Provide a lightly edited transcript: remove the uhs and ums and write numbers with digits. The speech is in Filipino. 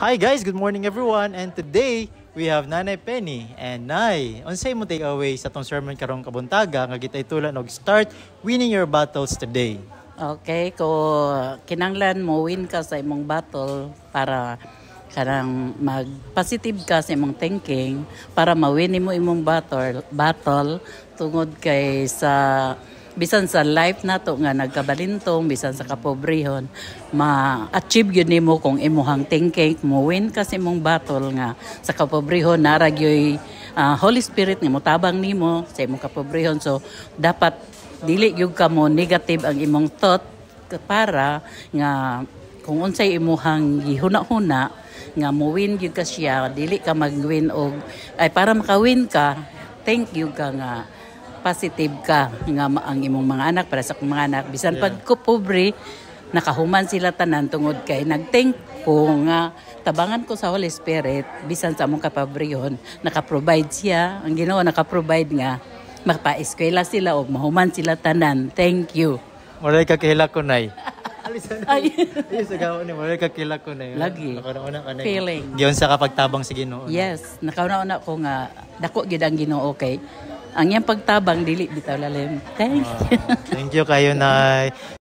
Hi guys, good morning everyone. And today we have Nanay Penny and Nay. Unsay mo take away sa tong sermon karong kabuntaga nga gitay tulan og start winning your battles today. Okay, ko kinanglan mo win ka sa imong battle para kanang mag-positive ka sa imong thinking para ma-win mo imong battle tungod kay sa bisan sa life nato nga nagkabalintong bisan sa kapobrehon ma-achieve yun nimo kung imuhang thinking mo win ka sa imong battle nga sa kapobrehon naragyoy Holy Spirit nga motabang nimo sa imong kapobrehon, so dapat dili gyud ka mo negative ang imong thought para nga kung unsay imuhang gihuna-huna nga mo win gyud ka siya, dili ka mag-win og ay para maka-win ka thank you ka nga positive ka nga ang imong mga anak para sa mga anak bisan pag ko pobre nakahuman sila tanan tungod kay nagthank ko nga tabangan ko sa Holy Spirit bisan sa among kapobrehon naka-provide siya, ang Ginoo naka-provide nga mapa-eskwela sila o mahuman sila tanan. Thank you. Walay ka kahila ko nay. Ay. Ayos sa gawon ni walay ka kahila ko nay. Lagi. Nakauna ka nay. Feeling. Giyon sa kapagtabang sa Ginoo. Yes, nakauna ko nga dako gyud ang Ginoo kay ang iyang pagtabang dili bitaw lalim. Thank you. Thank you kayo nay.